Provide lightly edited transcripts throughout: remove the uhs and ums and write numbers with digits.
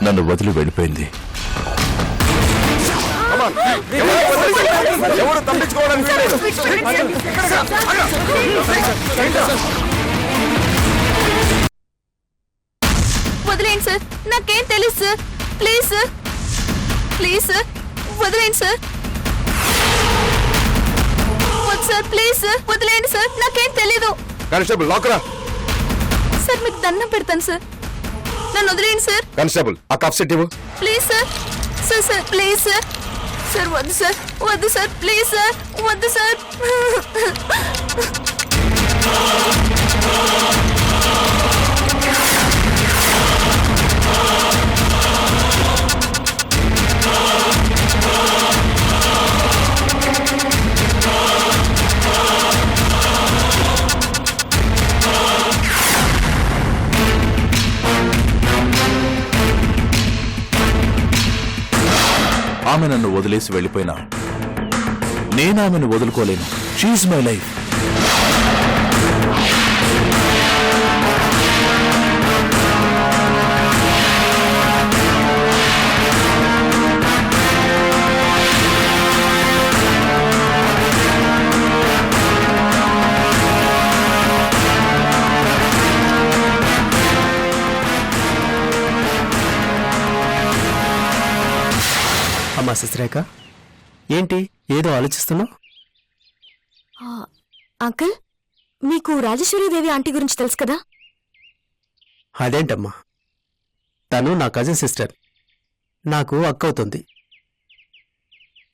నన్ను వదిలి వెళ్ళిపోయింది. వదిలేండి సార్, నాకేం తెలుసు sir. Please sir, please sir, వదిలేండి సార్. వద్దు సార్, ప్లీజ్ సార్, వదిలేండి సార్, నాకేం తెలీదు. కానిస్టేబుల్ లాకరా. సార్ మీకు దండం పెడతాను సార్, నన్ను వదిలేండి సార్. కానిస్టేబుల్ ఆ కఫ్ సెట్ ఇవ్వు. Please sir, sir sir please sir. Sir వద్దు సార్, వద్దు సార్, ప్లీజ్ సార్, వద్దు సార్. ఆమె నన్ను వదిలేసి వెళ్ళిపోయినా నేను ఆమెను వదులుకోలేను. She my life. అమ్మా శశిరేఖ, ఏంటి ఏదో ఆలోచిస్తున్నావు? అంకుల్, మీకు రాజేశ్వరీదేవి ఆంటీ గురించి తెలుసు కదా? అదేంటమ్మా, తను నా కజిన్ సిస్టర్, నాకు అక్క అవుతుంది.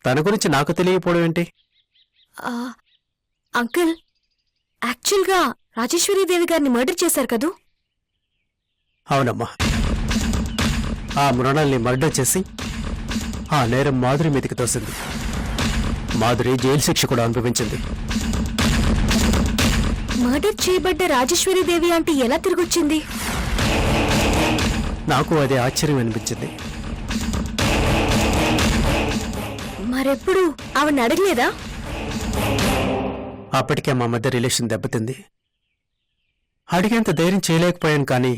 తన గురించి నాకు తెలియకపోవడం ఏంటి? అంకుల్, యాక్చువల్గా రాజేశ్వరీదేవి గారిని మర్డర్ చేశారు కదూ? అవునమ్మా, ఆ మృణాల్ని మర్డర్ చేసి ఆ నేరం మాధురి మీదకి తోసింది. మాధురి జైలు శిక్ష కూడా అనుభవించింది. మర్డర్ చేయబడ్డ రాజేశ్వరీదేవి ఆంటీ ఎలా తిరిగొచ్చింది? నాకు అదే ఆశ్చర్యం అనిపించింది. మరెప్పుడు ఆవిడని అడగలేదా? అప్పటికే మా మధ్య రిలేషన్ దెబ్బతింది. అడిగేంత ధైర్యం చేయలేకపోయాను. కానీ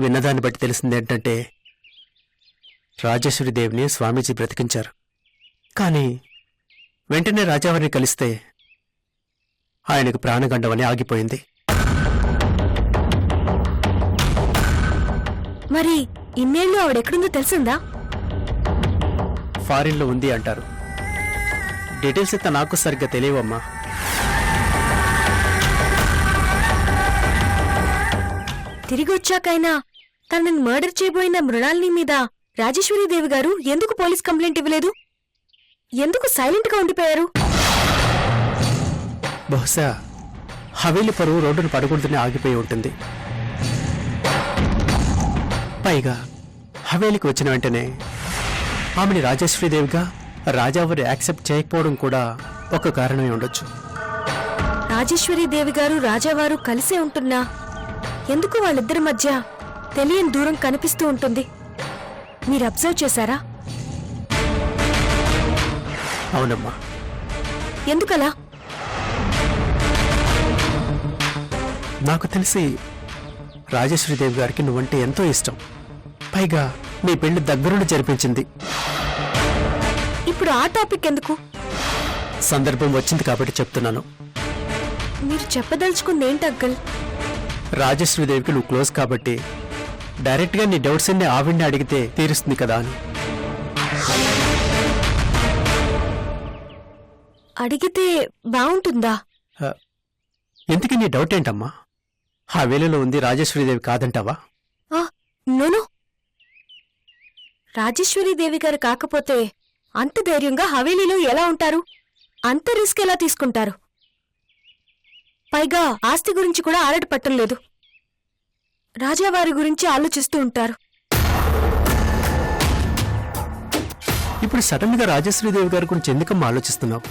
విన్నదాన్ని బట్టి తెలిసింది ఏంటంటే రాజేశ్వరీదేవిని స్వామీజీ బ్రతికించారు. కానీ వెంటనే రాజావారిని కలిస్తే ఆయనకు ప్రాణగండవని ఆగిపోయింది. మరి ఇన్నేళ్ళు ఆవిడెక్కడుందో తెలిసిందా? ఫారిన్లో ఉంది అంటారు. డీటెయిల్స్ ఇంత నాకు సరిగ్గా తెలియవమ్మా. తిరిగి వచ్చాకైనా తనని మర్డర్ చేయబోయిన మృణాలిని మీద రాజేశ్వరీదేవి గారు ఎందుకు పోలీస్ కంప్లైంట్ ఇవ్వలేదు? ఎందుకు సైలెంట్ గా ఉండిపోయారు? బహుశా హవేలి పరువు రోడ్డును పడకూడదని ఆగిపోయి ఉంటుంది. పైగా హవేలికి వచ్చిన వెంటనే ఆమెని రాజేశ్వరీదేవిగా రాజావారి యాక్సెప్ట్ చేయకపోవడం కూడా ఒక కారణమే ఉండొచ్చు. రాజేశ్వరీదేవి గారు రాజావారు కలిసే ఉంటున్నా ఎందుకు వాళ్ళిద్దరి మధ్య తెలియని దూరం కనిపిస్తూ ఉంటుంది? మీరు అబ్జర్వ్ చేశారా? అవునమ్మా. ఎందుకలా? నాకు తెలిసి రాజేశ్వరీదేవి గారికి నువ్వంటే ఎంతో ఇష్టం. పైగా మీ పెళ్లి దగ్గరుండి జరిపించింది. ఇప్పుడు ఆ టాపిక్ ఎందుకు? సందర్భం వచ్చింది కాబట్టి చెప్తున్నాను. మీరు చెప్పదలుచుకుంది ఏంటి అంకుల్? రాజేశ్వరీదేవికి నువ్వు క్లోజ్ కాబట్టి డైరెక్ట్గా నీ డౌట్స్ అన్ని ఆవిడ్ని అడిగితే తీరుస్తుంది కదా అని. అడిగితే బాగుంటుందా? ఎందుకు నీ డౌట్ ఏంటమ్మా? ఆ వేళలో ఉంది రాజేశ్వరీదేవి కాదంటావా? నోను, రాజేశ్వరీదేవి గారు కాకపోతే అంత ధైర్యంగా హవేలీలో ఎలా ఉంటారు? అంత రిస్క్ ఎలా తీసుకుంటారు? పైగా ఆస్తి గురించి కూడా ఆరాటపట్టం లేదు. రాజావారి గురించి ఆలోచిస్తూ ఉంటారు. ఇప్పుడు సడన్ గా రాజేశ్వరీదేవి గారి గురించి ఎందుకమ్మా ఆలోచిస్తున్నావు?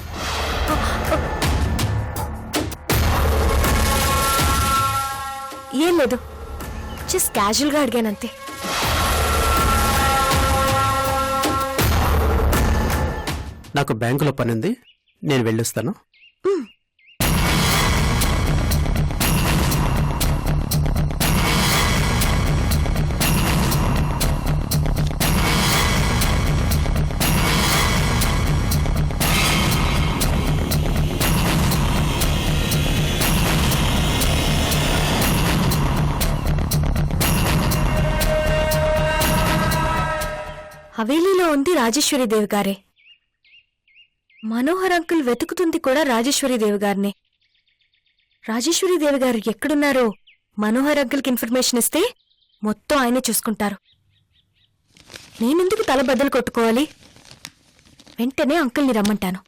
ఏం లేదు, జస్ట్ క్యాజువల్గా అడిగానంతే. నాకు బ్యాంకులో పనుంది, నేను వెళ్ళొస్తాను. హవేలీలో ఉంది రాజేశ్వరీదేవి గారే. మనోహర్ అంకుల్ వెతుకుతుంది కూడా రాజేశ్వరీదేవి గారినే. రాజేశ్వరీదేవి గారు ఎక్కడున్నారో మనోహర్ అంకుల్కి ఇన్ఫర్మేషన్ ఇస్తే మొత్తం ఆయనే చూసుకుంటారు. నేనెందుకు తల బద్దలు కొట్టుకోవాలి? వెంటనే అంకుల్ని రమ్మంటాను.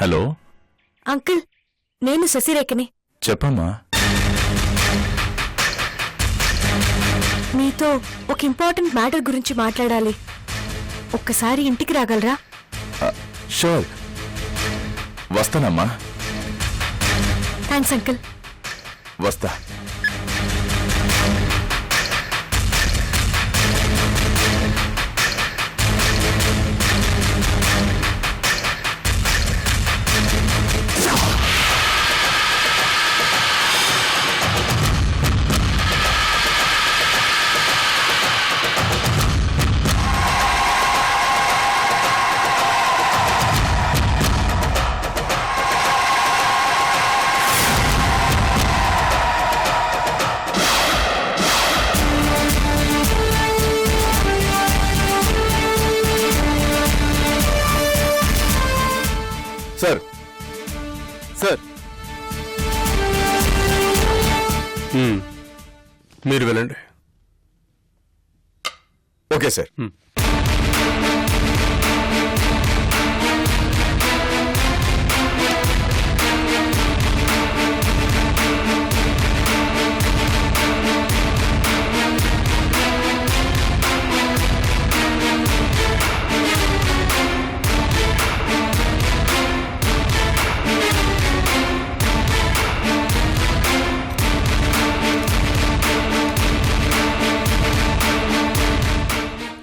హలో అంకుల్, నేను శశిరేఖని. చెప్పమ్మా. మీతో ఒక ఇంపార్టెంట్ మ్యాటర్ గురించి మాట్లాడాలి. ఒక్కసారి ఇంటికి రాగలరా? షూర్, వస్తానమ్మా. Thanks uncle. వస్తా. సార్ సార్ మీరు వెళ్ళండి. Okay sir.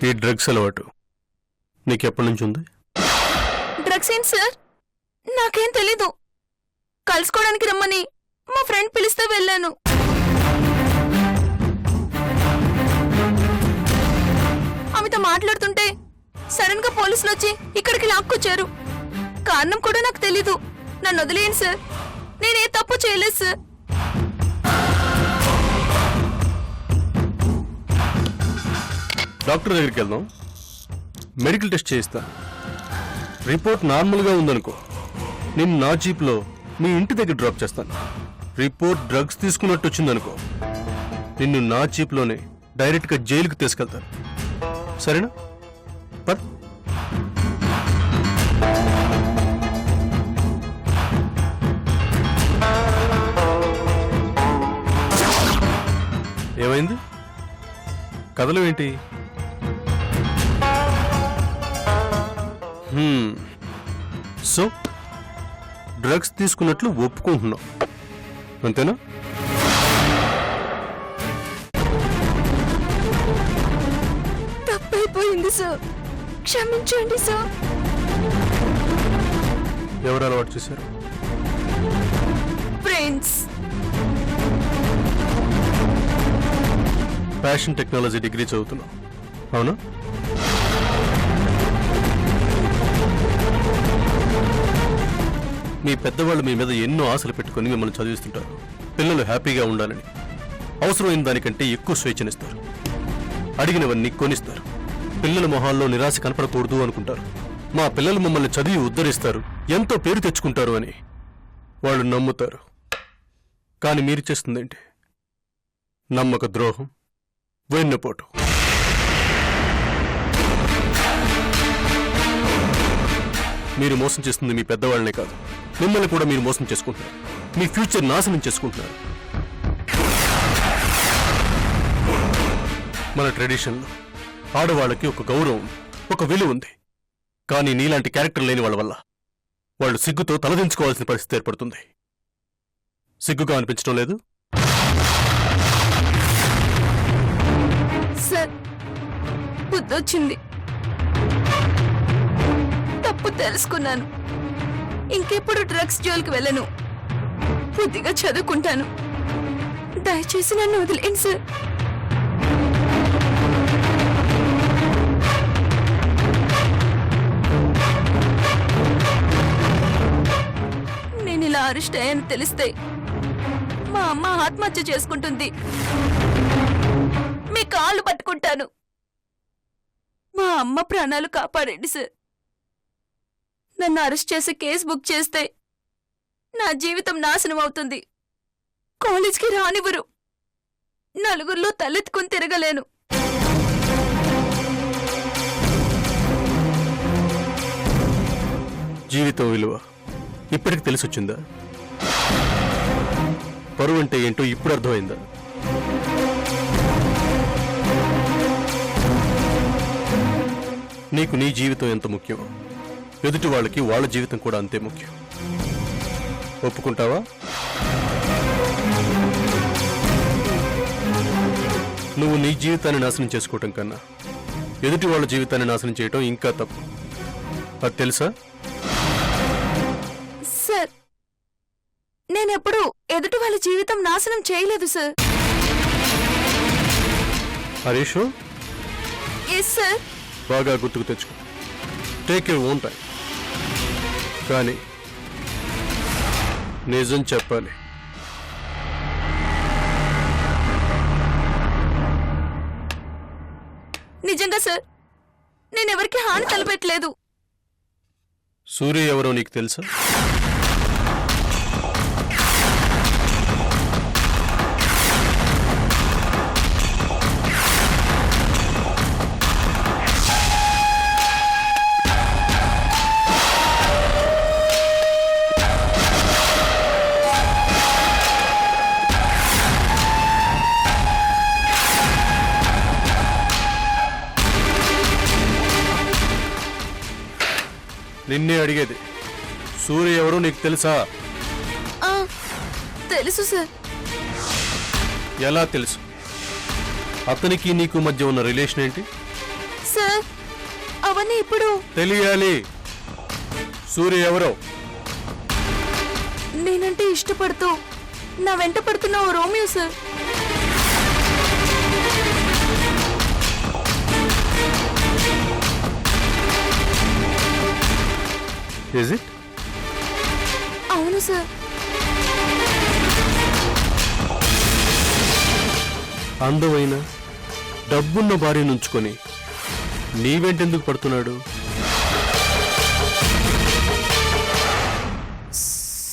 ఈ డ్రగ్స్ అలవాటు నీకెప్పటి నుంచి ఉంది? డ్రగ్స్ ఏంటి సార్? నాకేం తెలీదు. కలుసుకోవడానికి రమ్మని మా ఫ్రెండ్ పిలిస్తే వెళ్ళాను. ఆమెతో మాట్లాడుతుంటే సడన్ గా పోలీసులు వచ్చి ఇక్కడికి లాక్కొచ్చారు. కారణం కూడా నాకు తెలీదు. నన్ను వదిలేయండి సార్, నేనే తప్పు చేయలేదు సార్. డాక్టర్ దగ్గరికి వెళ్దాం, మెడికల్ టెస్ట్ చేయిస్తా. రిపోర్ట్ నార్మల్గా ఉందనుకో, నేను నా జీప్లో మీ ఇంటి దగ్గర డ్రాప్ చేస్తాను. రిపోర్ట్ డ్రగ్స్ తీసుకున్నట్టు వచ్చిందనుకో, నిన్ను నా జీప్లోనే డైరెక్ట్గా జైలుకి తీసుకెళ్తాను. సరేనా? పర్ ఏమైంది? కథలు ఏంటి? సో డ్రగ్స్ తీసుకున్నట్లు ఒప్పుకుంటున్నావు, అంతేనా? తప్పైపోయింది సార్, క్షమించండి సార్. ఎవరు అలవాటు చేశారు? ఫ్రెండ్స్. ఫ్యాషన్ టెక్నాలజీ డిగ్రీ చదువుతున్నావు, అవునా? మీ పెద్దవాళ్ళు మీ మీద ఎన్నో ఆశలు పెట్టుకుని మిమ్మల్ని చదివిస్తుంటారు. పిల్లలు హ్యాపీగా ఉండాలని, అవసరమైన దానికంటే ఎక్కువ స్వేచ్ఛనిస్తారు. అడిగినవన్నీ కొనిస్తారు. పిల్లల మొహాల్లో నిరాశ కనపడకూడదు అనుకుంటారు. మా పిల్లలు మమ్మల్ని చదివి ఉద్ధరిస్తారు, ఎంతో పేరు తెచ్చుకుంటారు అని వాళ్ళు నమ్ముతారు. కానీ మీరు చేస్తుందేంటి? నమ్మక ద్రోహం, వెన్నుపోటు. మీరు మోసం చేస్తుంది మీ పెద్దవాళ్ళనే కాదు, మిమ్మల్ని కూడా మీరు మోసం చేసుకుంటున్నారు. మీ ఫ్యూచర్ నాశనం చేసుకుంటున్నారు. మన ట్రెడిషన్లో ఆడవాళ్ళకి ఒక గౌరవం, ఒక విలువ ఉంది. కానీ నీలాంటి క్యారెక్టర్ లేని వాళ్ళ వల్ల వాళ్ళు సిగ్గుతో తలదించుకోవాల్సిన పరిస్థితి ఏర్పడుతుంది. సిగ్గుగా అనిపించడం లేదు? సార్, బుద్ధొచ్చింది. తప్పు తెలుసుకున్నాను. ఇంకెప్పుడు డ్రగ్స్ జోలికి వెళ్ళను. బుద్ధిగా చదువుకుంటాను. దయచేసి నన్ను వదిలేండి సార్. నేను ఇలా అరెస్ట్ అయ్యాను తెలిస్తే మా అమ్మ ఆత్మహత్య చేసుకుంటుంది. మీ కాళ్ళు పట్టుకుంటాను. మా అమ్మ ప్రాణాలు కాపాడండి సార్. నన్ను అరెస్ట్ చేసి కేసు బుక్ చేస్తే నా జీవితం నాశనం అవుతుంది. కాలేజ్కి రానివ్వరు. నలుగురిలో తలెత్తుకుని తిరగలేను. జీవితం విలువ ఇప్పటికి తెలిసొచ్చిందా? పరువు అంటే ఏంటో ఇప్పుడు అర్థమైందా? నీకు నీ జీవితం ఎంత ముఖ్యం, ఎదుటి వాళ్ళకి వాళ్ళ జీవితం కూడా అంతే ముఖ్యం. ఒప్పుకుంటావా? నువ్వు నీ జీవితాన్ని నాశనం చేసుకోవటం కన్నా ఎదుటి వాళ్ళ జీవితాన్ని నాశనం చేయటం ఇంకా తప్పు. అది తెలుసా? సార్, నేనెప్పుడు ఎదుటి వాళ్ళ జీవితం నాశనం చేయలేదు సార్. Harish, yes sir. బాగా గుర్తుకు తెచ్చుకో. Take your own time. కానీ నిజం చెప్పాలి. నిజంగా సార్, నేనెవరికి హాని తలపెట్టలేదు. సూర్య ఎవరో నీకు తెలుసా? నిన్నే అడిగేది. సూర్య ఎవరో నీకు తెలుసా? తెలుసు సార్. ఎలా తెలుసు? అతనికి నీకు మధ్య ఉన్న రిలేషన్ ఏంటి? సార్, అవన్నీ ఇప్పుడు తెలియాలి. సూర్య ఎవరో? నేనంటే ఇష్టపడుతూ నా వెంట పడుతున్న ఓ రోమియో సార్. Is it? అవును సార్. అందమైన డబ్బున్న భార్యను ఉంచుకొని నీ వెంటెందుకు పడుతున్నాడు?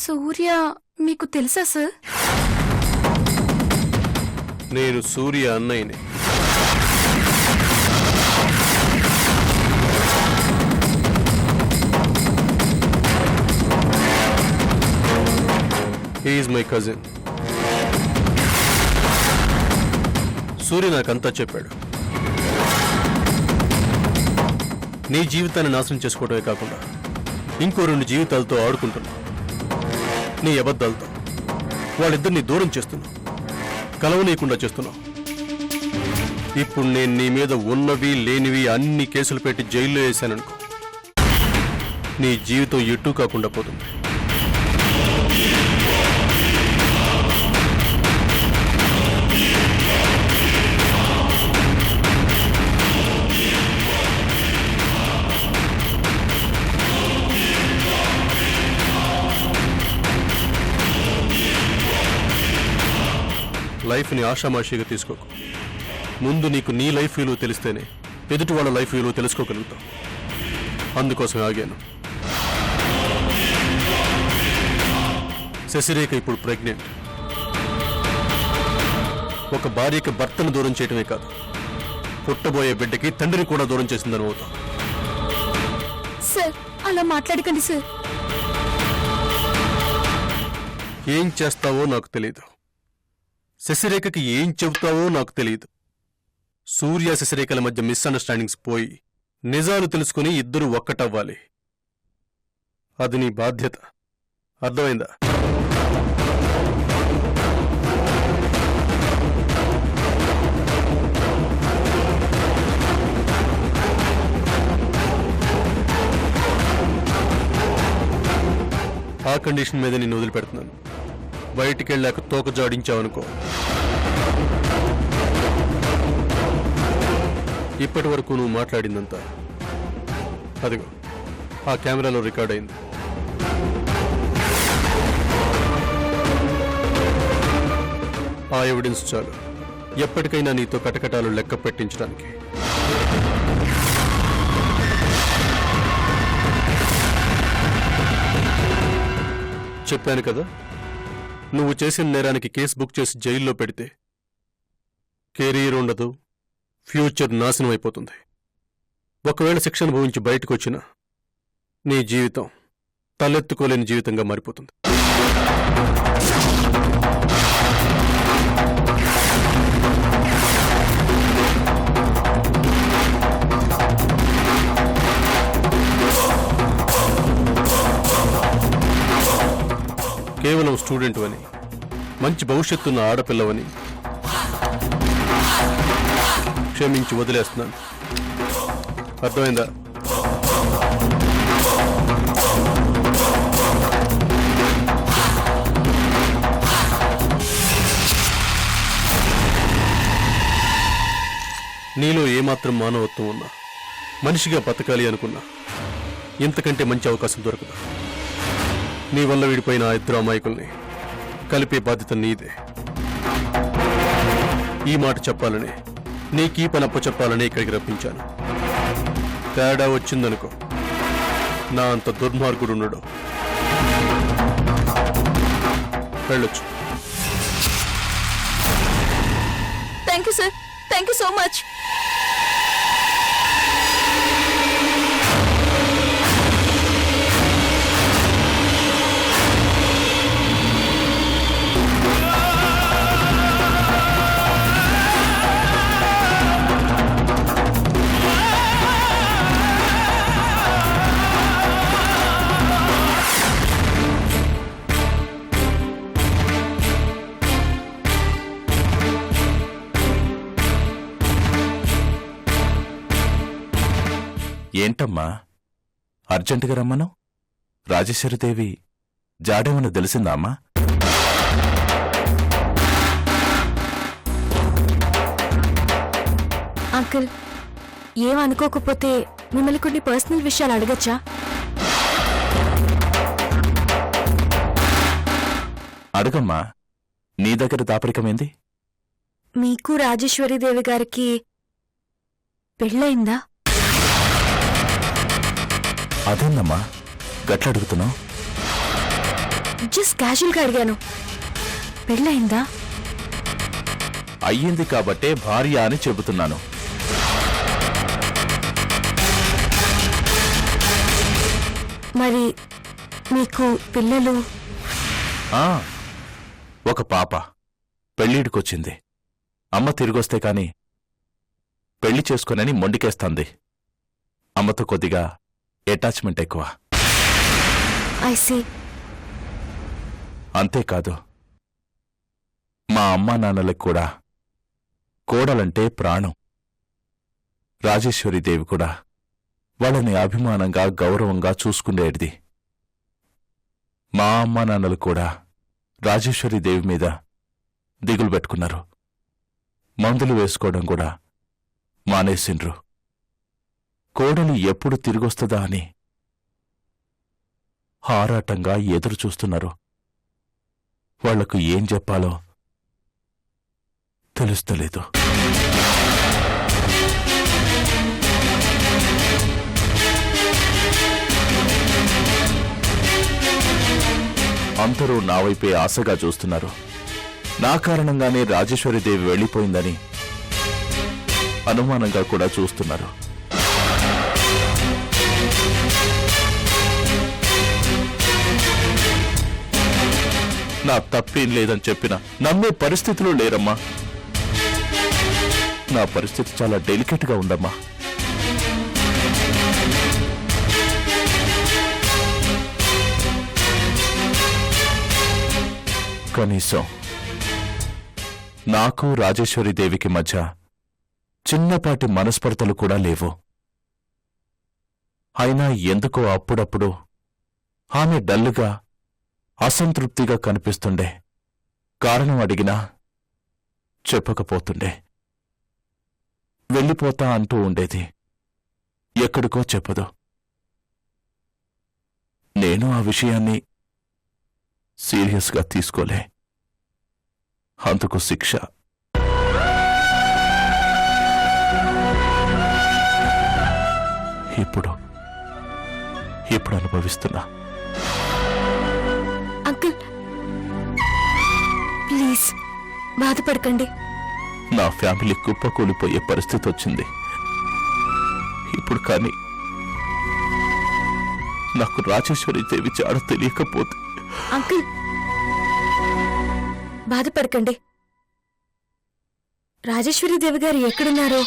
సూర్య మీకు తెలుసా సార్? నేను సూర్య అన్నయ్యని. He is my cousin. సూర్య నాకంతా చెప్పాడు. నీ జీవితాన్ని నాశనం చేసుకోవడమే కాకుండా ఇంకో 2 జీవితాలతో ఆడుకుంటున్నావు. నీ అబద్ధాలతో వాళ్ళిద్దరిని దూరం చేస్తున్నావు, కలవనీయకుండా చేస్తున్నావు. ఇప్పుడు నేను నీ మీద ఉన్నవి లేనివి అన్ని కేసులు పెట్టి జైల్లో వేశాననుకో, నీ జీవితం ఎటూ కాకుండా పోతుంది. లైఫ్ని ఆషామాషిగా తీసుకోకు. ముందు నీకు నీ లైఫ్ విలువ తెలిస్తేనే ఎదుటి వాళ్ళ లైఫ్ విలువ తెలుసుకోగలుగుతావు. అందుకోసం ఆగాను. శశిరేఖ ఇప్పుడు ప్రెగ్నెంట్. ఒక భార్యకి భర్తను దూరం చేయటమే కాదు, పుట్టబోయే బిడ్డకి తండ్రిని కూడా దూరం చేసిందని అవుతాం. సార్, అలా మాట్లాడకండి సార్. ఏం చేస్తావో నాకు తెలియదు, శశిరేఖకి ఏం చెబుతావో నాకు తెలియదు. సూర్య శశిరేఖల మధ్య మిస్అండర్స్టాండింగ్స్ పోయి నిజాలు తెలుసుకుని ఇద్దరు ఒక్కటవ్వాలి. అది నీ బాధ్యత. అర్థమైందా? ఆ కండిషన్ మీద నిన్ను వదిలిపెడుతున్నాను. బయటికి వెళ్ళాక తోక జాడించావనుకో, ఇప్పటి వరకు నువ్వు మాట్లాడిందంతా అదిగో ఆ కెమెరాలో రికార్డ్ అయింది. ఆ ఎవిడెన్స్ చాలు ఎప్పటికైనా నీతో కటకటాలు లెక్క పెట్టించడానికి. చెప్పాను కదా, నువ్వు చేసిన నేరానికి కేసు బుక్ చేసి జైల్లో పెడితే కెరీర్ ఉండదు, ఫ్యూచర్ నాశనం అయిపోతుంది. ఒకవేళ శిక్ష అనుభవించి బయటకు వచ్చినా నీ జీవితం తలెత్తుకోలేని జీవితంగా మారిపోతుంది. కేవలం స్టూడెంట్ అని, మంచి భవిష్యత్తున్న ఆడపిల్లవని క్షమించి వదిలేస్తున్నాను. అర్థమైందా? నీలో ఏమాత్రం మానవత్వం ఉన్నా, మనిషిగా బతకాలి అనుకున్నా ఇంతకంటే మంచి అవకాశం దొరకదు. నీ వల్ల విడిపోయిన ఆ ఇద్దరు అమాయకుల్ని కలిపే బాధ్యత నీదే. ఈ మాట చెప్పాలని, నీకీ పనప్ప చెప్పాలని ఇక్కడికి రప్పించాను. తేడా వచ్చిందనుకో, నా అంత దుర్మార్గుడు ఉండడు. వెళ్ళొచ్చు. Thank you sir, thank you so much. ఏంటమ్మా అర్జెంటుగా రమ్మను? రాజేశ్వరిదేవి జాడేమన్నా తెలిసిందా అమ్మా? అంకుల్, ఏమనుకోకపోతే మిమ్మల్ని కొన్ని పర్సనల్ విషయాలు అడగచ్చా? అడగమ్మా, నీ దగ్గర దాపరికమేంది? మీకు రాజేశ్వరీదేవి గారికి పెళ్ళయిందా? అదేందమ్మా గట్లడుగుతున్నావు? జస్ట్ క్యాజువల్గా అడిగాను. పెళ్ళయిందా? అయ్యింది కాబట్టే భార్య అని చెబుతున్నాను. మరి మీకు పిల్లలు? ఒక పాప పెళ్ళిడికొచ్చింది. అమ్మ తిరిగొస్తే కాని పెళ్లి చేసుకోనని మొండికేస్తాంది. అమ్మతో కొద్దిగా అటాచ్మెంట్ ఎక్కువ. I see. అంతేకాదు, మా అమ్మా నాన్నలకు కూడా కోడలంటే ప్రాణం. రాజేశ్వరీదేవి కూడా వాళ్ళని అభిమానంగా గౌరవంగా చూసుకునేటిది. మా అమ్మా నాన్నలు కూడా రాజేశ్వరీదేవి మీద దిగులు పెట్టుకున్నారు. మందులు వేసుకోవడం కూడా మానేసిండ్రు. కోడలు ఎప్పుడు తిరిగొస్తుందా అని హారాటంగా ఎదురు చూస్తున్నారు. వాళ్లకు ఏం చెప్పాలో తెలుస్తలేదు. అందరూ నా వైపే ఆశగా చూస్తున్నారు. నా కారణంగానే రాజేశ్వరీదేవి వెళ్ళిపోయిందని అనుమానంగా కూడా చూస్తున్నారు. నా తప్పేం లేదని చెప్పినా నమ్మే పరిస్థితిలో లేరమ్మా. నా పరిస్థితి చాలా డెలికేట్గా ఉందమ్మా. కనీసం నాకు రాజేశ్వరీదేవికి మధ్య చిన్నపాటి మనస్పర్ధలు కూడా లేవు. అయినా ఎందుకో అప్పుడప్పుడు ఆమె డల్లుగా అసంతృప్తిగా కనిపిస్తుండే. కారణం అడిగినా చెప్పకపోతుండే. వెళ్ళిపోతా అంటూ ఉండేది. ఎక్కడికో చెప్పదు. నేను ఆ విషయాన్ని సీరియస్గా తీసుకోలే. అందుకు శిక్ష. ఇప్పుడు అనుభవిస్తున్నా. అంకుల్ ప్లీజ్ బాధపడకండి. నా ఫ్యామిలీ కుప్పకూలిపోయే పరిస్థితి వచ్చింది ఇప్పుడు. కానీ నాకు రాజేశ్వరి దేవి జాడ తెలియకపోతే. అంకుల్ బాధపడకండి. రాజేశ్వరి దేవి గారు ఎక్కడున్నారో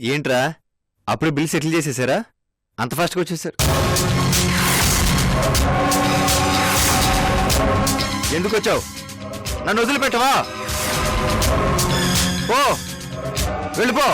ఏంట్రా అప్పుడు బిల్ సెటిల్ చేసేసారా? అంత ఫాస్ట్గా వచ్చేసారు. ఎందుకు వచ్చావు? నన్ను వదిలిపెట్టవా? పో, వెళ్ళిపో.